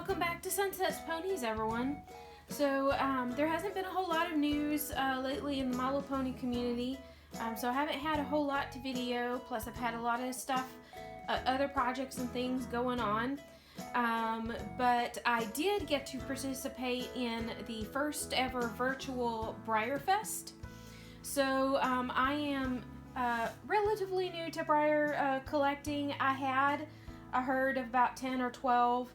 welcome back to Sunset's Ponies, everyone. So there hasn't been a whole lot of news lately in the My Little Pony community, so I haven't had a whole lot to video, plus I've had a lot of stuff, other projects and things going on. But I did get to participate in the first ever virtual Breyerfest. So I am relatively new to Breyer collecting. I had a herd of about 10 or 12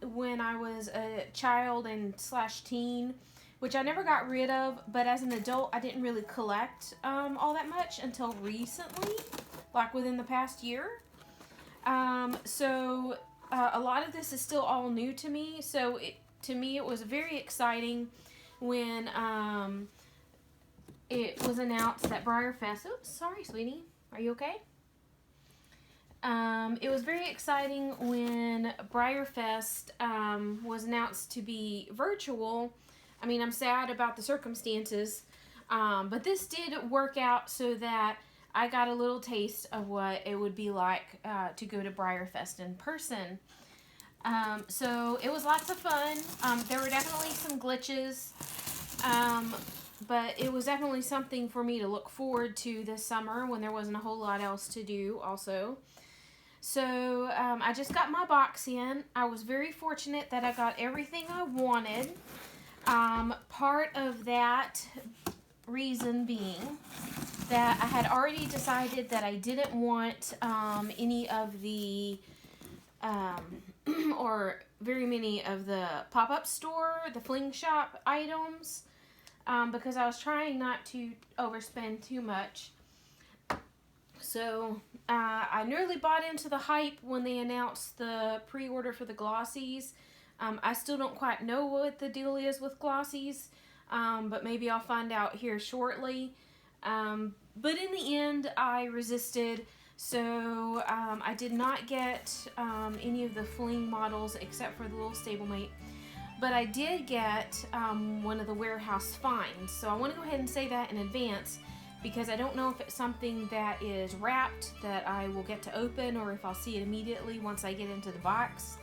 when I was a child and / teen, which I never got rid of, but as an adult I didn't really collect all that much until recently, like within the past year. So a lot of this is still all new to me, so to me it was very exciting when it was announced that Breyerfest, oops, sorry sweetie, are you okay? It was very exciting when Breyerfest was announced to be virtual. I mean, I'm sad about the circumstances, but this did work out so that I got a little taste of what it would be like to go to Breyerfest in person. So it was lots of fun. There were definitely some glitches, but it was definitely something for me to look forward to this summer when there wasn't a whole lot else to do also. So I just got my box in. I was very fortunate that I got everything I wanted. Part of that reason being that I had already decided that I didn't want any of the, or very many of the pop-up store, the fling shop items, because I was trying not to overspend too much. So I nearly bought into the hype when they announced the pre-order for the glossies. I still don't quite know what the deal is with glossies, but maybe I'll find out here shortly. But in the end, I resisted, so I did not get any of the fling models except for the little stablemate. But I did get one of the warehouse finds, so I want to go ahead and say that in advance, because I don't know if it's something that is wrapped that I will get to open or if I'll see it immediately once I get into the box.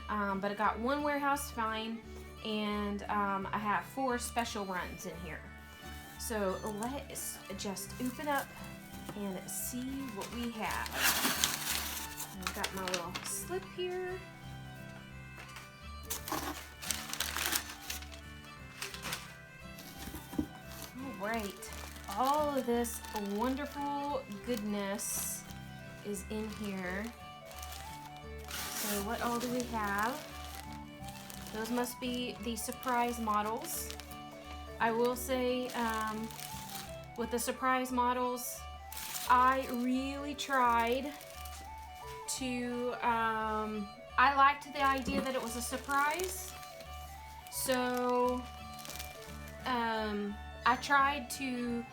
But I got one warehouse find, and I have 4 special runs in here. So let's just open up and see what we have. I've got my little slip here. All right. All of this wonderful goodness is in here. So what all do we have? Those must be the surprise models. I will say with the surprise models, I really tried to, I liked the idea that it was a surprise. So I tried to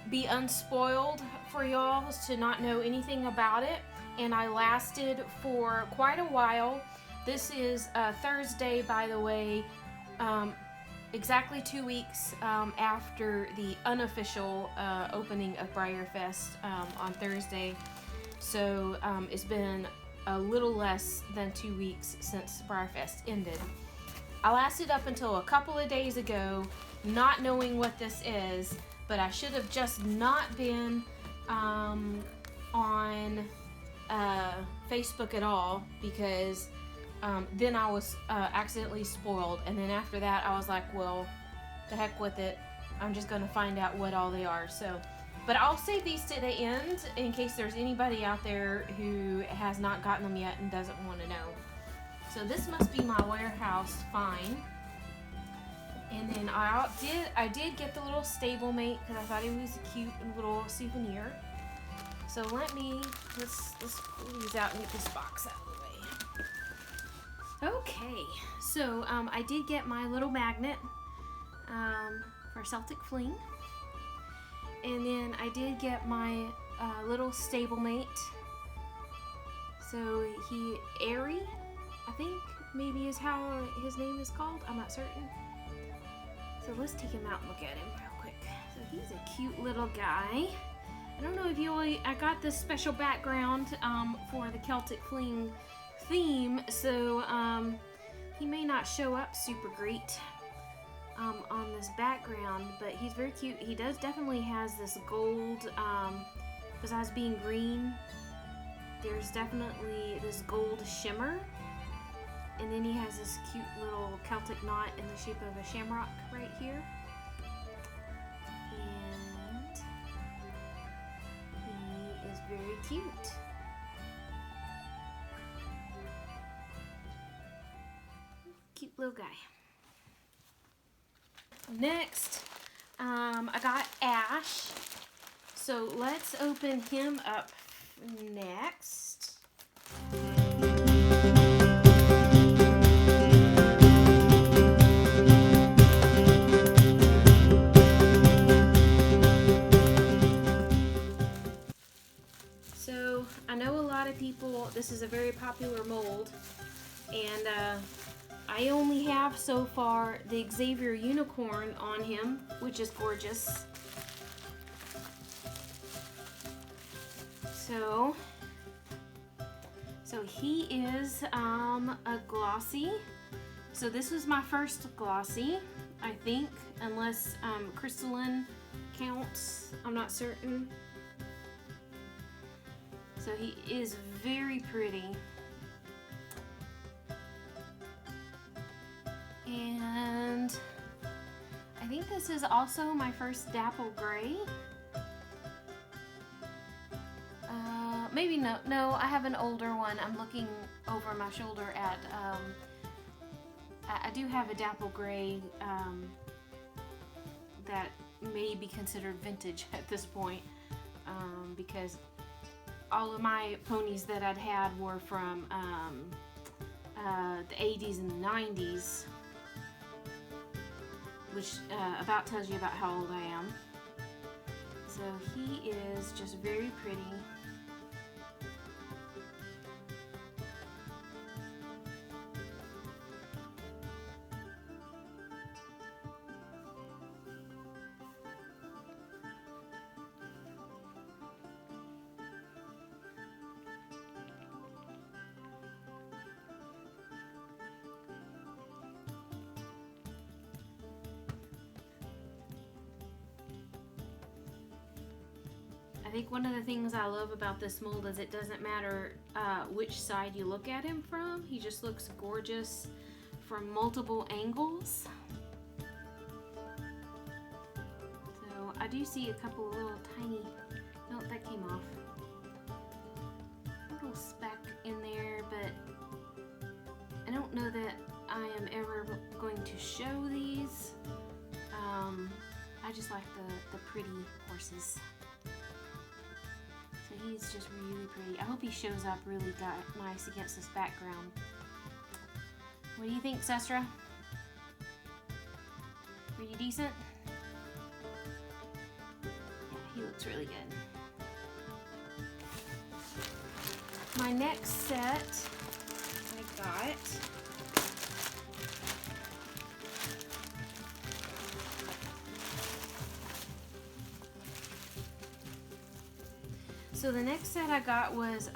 be unspoiled for y'all, to not know anything about it, and I lasted for quite a while. This is Thursday, by the way, exactly 2 weeks after the unofficial opening of Breyerfest on Thursday. So it's been a little less than 2 weeks since Breyerfest ended. I lasted up until a couple of days ago, not knowing what this is, but I should have just not been on Facebook at all, because then I was accidentally spoiled, and then after that I was like, well, the heck with it, I'm just gonna find out what all they are. So, but I'll save these to the end in case there's anybody out there who has not gotten them yet and doesn't want to know. So this must be my warehouse find. And then I did get the little stablemate because I thought it was a cute little souvenir. So let's pull these out and get this box out of the way. Okay, so I did get my little magnet for Celtic Fling. And then I did get my little stablemate. So Airy, I think maybe is how his name is called. I'm not certain. So let's take him out and look at him real quick. So he's a cute little guy. I don't know if I got this special background for the Celtic Fling theme, so he may not show up super great on this background, but he's very cute. He definitely has this gold, besides being green, there's definitely this gold shimmer. And then he has this cute little Celtic knot in the shape of a shamrock right here. And he is very cute. Cute little guy. Next, I got Ash. So let's open him up next. So I know a lot of people, this is a very popular mold, and I only have so far the Xavier unicorn on him, which is gorgeous. So he is a glossy. So this was my first glossy, I think, unless crystalline counts. I'm not certain. So he is very pretty. And I think this is also my first dapple gray. Maybe no, I have an older one. I'm looking over my shoulder at, I do have a dapple gray that may be considered vintage at this point, because all of my ponies that I'd had were from the 80s and the 90s, which about tells you about how old I am. So he is just very pretty. I think one of the things I love about this mold is it doesn't matter which side you look at him from. He just looks gorgeous from multiple angles. So I do see a couple of little tiny, no, that came off. Little speck in there, but I don't know that I am ever going to show these. I just like the pretty horses. So he's just really pretty. I hope he shows up really nice against this background. What do you think, Sestra? Pretty decent? Yeah, he looks really good. My next set I got So the next set I got was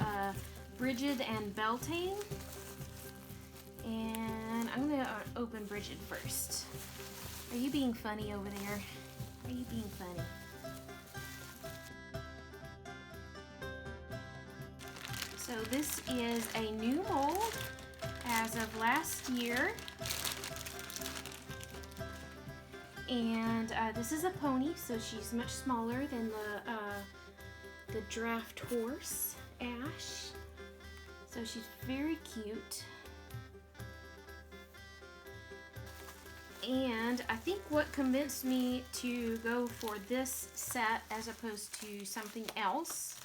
Bridget and Beltane, and I'm gonna open Bridget first. Are you being funny over there? Are you being funny? So this is a new mold as of last year, and this is a pony, so she's much smaller than the draft horse, Ash. So she's very cute. And I think what convinced me to go for this set as opposed to something else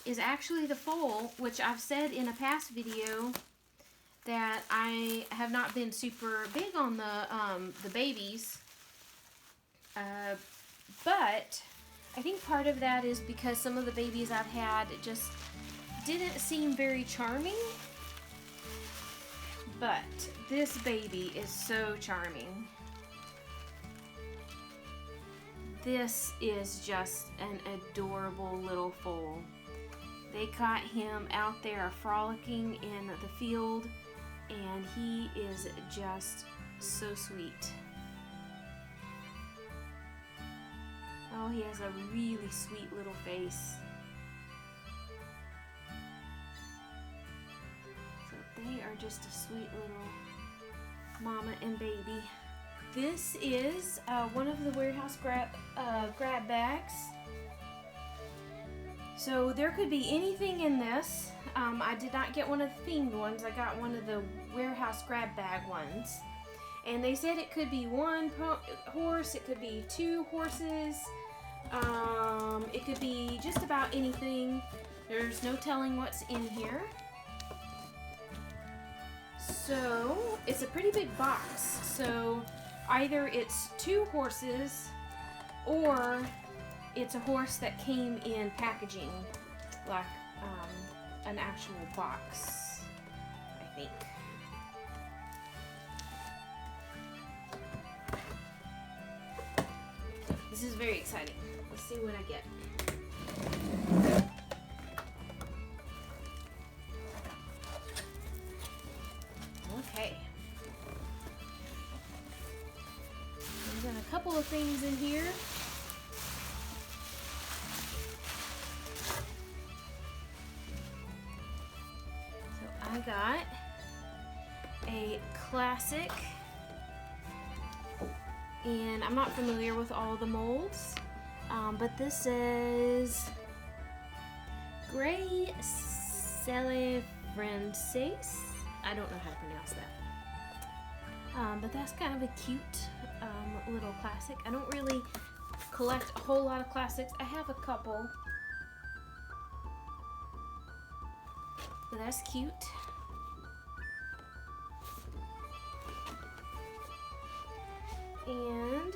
is actually the foal, which I've said in a past video that I have not been super big on the babies. But I think part of that is because some of the babies I've had just didn't seem very charming. But this baby is so charming. This is just an adorable little foal. They caught him out there frolicking in the field, and he is just so sweet. Oh, he has a really sweet little face. So they are just a sweet little mama and baby. This is one of the warehouse grab bags. So there could be anything in this. I did not get one of the themed ones. I got one of the warehouse grab bag ones. And they said it could be one horse, it could be 2 horses, it could be just about anything. There's no telling what's in here. So it's a pretty big box. So either it's 2 horses or it's a horse that came in packaging, like an actual box, I think. This is very exciting. Let's see what I get. Okay. I've got a couple of things in here. So I got a classic, and I'm not familiar with all the molds, but this is Grey Celebrensis. I don't know how to pronounce that. But that's kind of a cute little classic. I don't really collect a whole lot of classics. I have a couple. But that's cute. And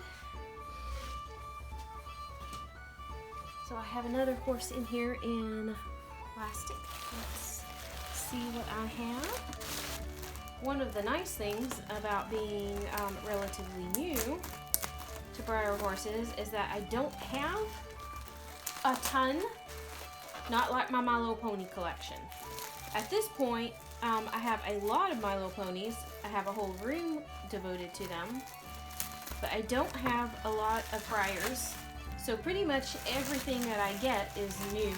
so I have another horse in here in plastic. Let's see what I have. One of the nice things about being relatively new to Breyer horses is that I don't have a ton, not like my My Little Pony collection. At this point, I have a lot of My Little Ponies. I have a whole room devoted to them, but I don't have a lot of Breyers. So pretty much everything that I get is new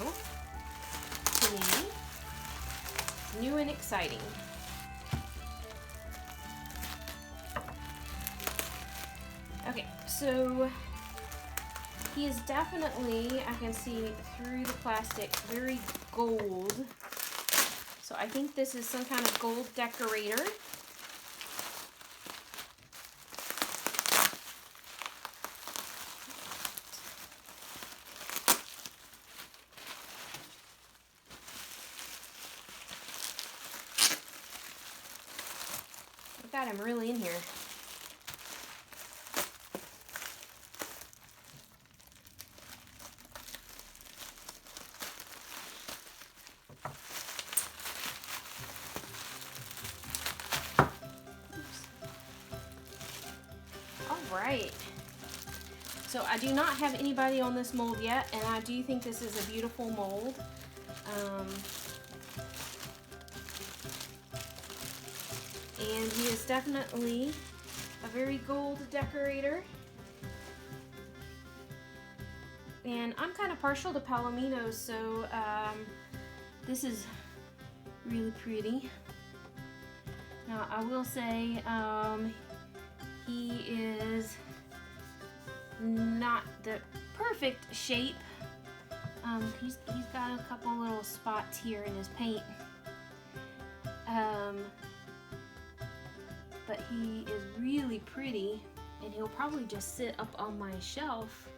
to me, new and exciting. Okay, so he is definitely, I can see through the plastic, very gold. So I think this is some kind of gold decorator. I got him really in here. Right. So I do not have anybody on this mold yet, and I do think this is a beautiful mold. And he is definitely a very gold decorator. And I'm kind of partial to palominos, so this is really pretty. Now I will say he is not the perfect shape. He's got a couple little spots here in his paint. But he is really pretty, and he'll probably just sit up on my shelf.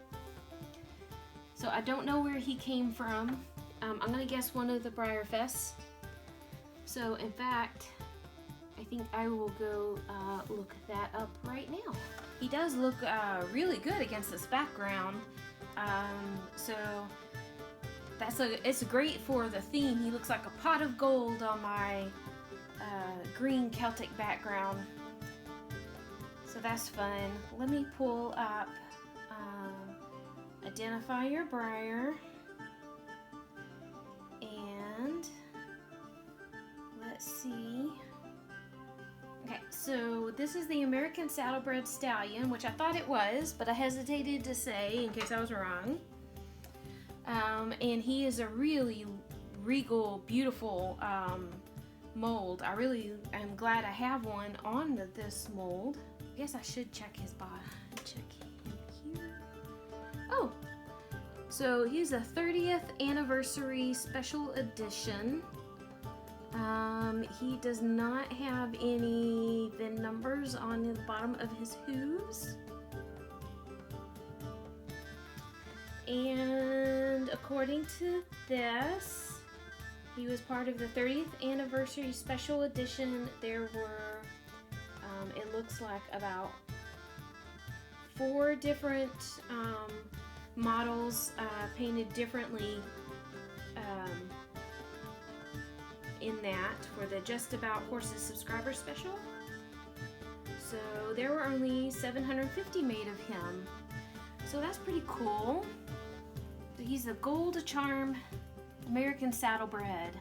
So I don't know where he came from. I'm gonna guess one of the Breyerfests. So in fact, I think I will go look that up right now. He does look really good against this background. So it's great for the theme. He looks like a pot of gold on my green Celtic background. So that's fun. Let me pull up Identify Your Breyer. And let's see. Okay, so this is the American Saddlebred Stallion, which I thought it was, but I hesitated to say in case I was wrong. And he is a really regal, beautiful mold. I really am glad I have one on this mold. I guess I should check his body. Check him here. Oh, so he's a 30th anniversary special edition. He does not have any VIN numbers on the bottom of his hooves. And according to this, he was part of the 30th anniversary special edition. There were, it looks like about 4 different models painted differently in that for the Just About Horses subscriber special. So there were only 750 made of him. So that's pretty cool. So he's a Gold Charm American Saddlebred.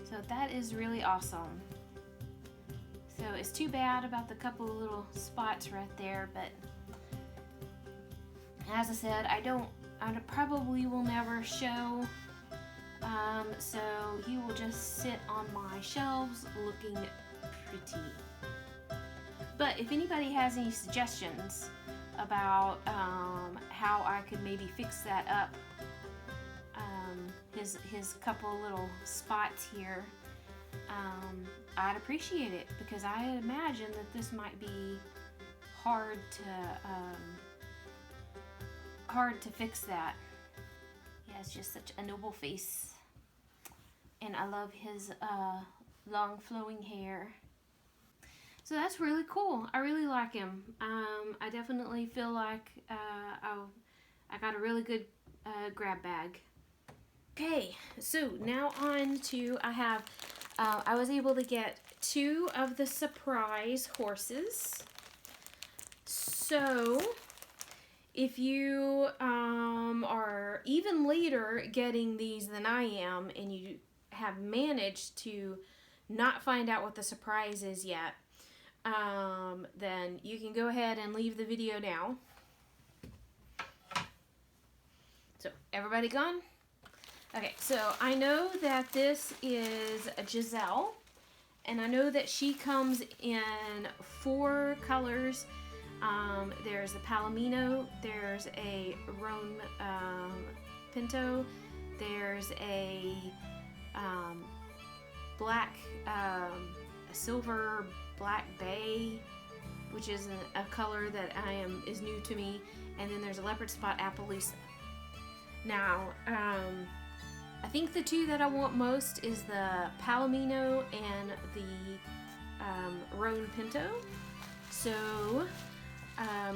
So that is really awesome. So it's too bad about the couple of little spots right there, but as I said, I probably will never show. So he will just sit on my shelves looking pretty. But if anybody has any suggestions about how I could maybe fix that up, his couple little spots here, I'd appreciate it, because I imagine that this might be hard to fix that. He has just such a noble face, and I love his long flowing hair. So that's really cool. I really like him. I definitely feel like I got a really good grab bag. Okay, so now on to, I was able to get 2 of the surprise horses. So if you are even later getting these than I am, and you have managed to not find out what the surprise is yet, then you can go ahead and leave the video now. So everybody gone? Okay, so I know that this is a Giselle, and I know that she comes in 4 colors. There's a Palomino, there's a Roan Pinto, there's a black, a silver black bay, which is a color that is new to me, and then there's a leopard spot Appaloosa. Now, I think the 2 that I want most is the Palomino and the Roan Pinto. So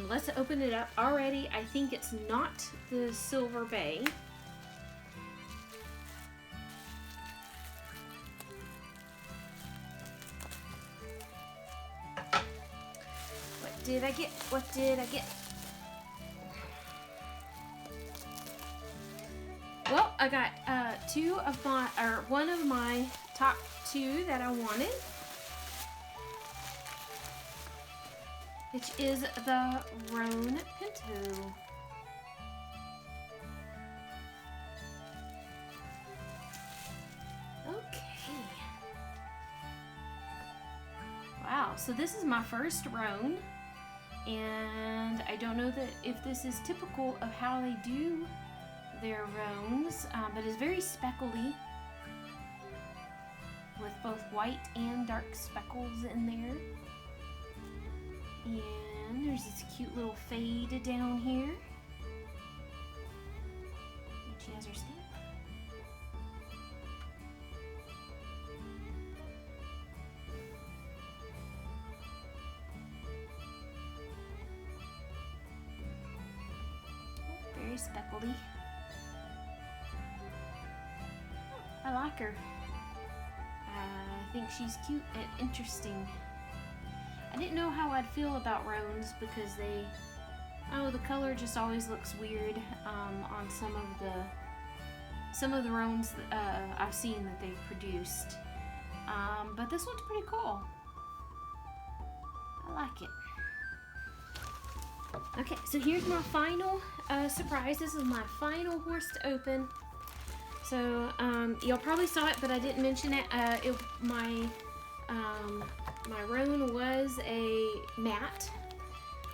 let's open it up. Already, I think it's not the Silver Bay. What did I get? What did I get? Well, I got one of my top 2 that I wanted, which is the Roan Pinto. Okay. Wow, so this is my first Roan, and I don't know if this is typical of how they do their roans, but it's very speckly with both white and dark speckles in there. And there's this cute little fade down here. And she has her stamp. Oh, very speckly. I like her. I think she's cute and interesting. I didn't know how I'd feel about roans because the color just always looks weird on some of the roans I've seen that they've produced. But this one's pretty cool. I like it. Okay, so here's my final surprise. This is my final horse to open. So y'all probably saw it, but I didn't mention it. My roan was a matte.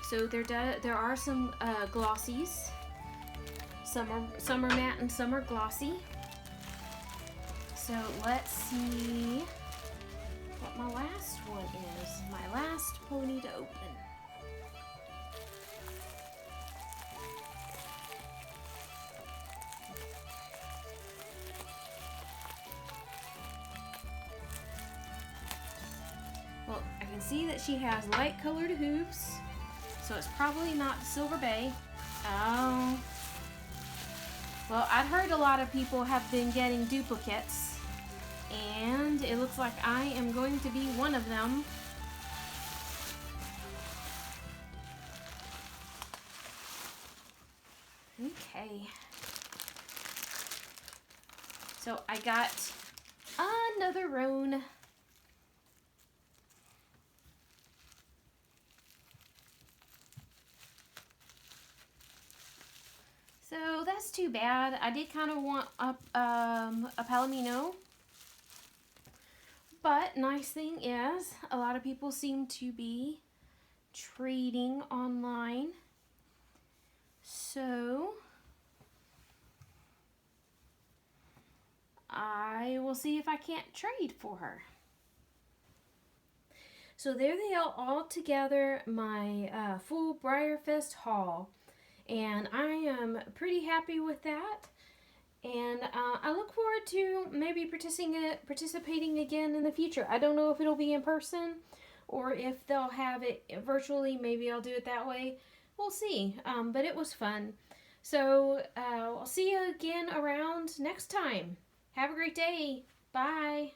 So there are some glossies. Some are matte and some are glossy. So let's see what my last one is. My last pony to open. Well, I can see that she has light colored hooves, so it's probably not the Silver Bay. Oh. Well, I'd heard a lot of people have been getting duplicates, and it looks like I am going to be one of them. Okay. So I got another roan. So that's too bad. I did kind of want a Palomino. But nice thing is, a lot of people seem to be trading online. So I will see if I can't trade for her. So there they are all together, my full Breyerfest haul. And I am pretty happy with that. And I look forward to maybe participating again in the future. I don't know if it'll be in person or if they'll have it virtually. Maybe I'll do it that way. We'll see. But it was fun. So I'll see you again around next time. Have a great day. Bye.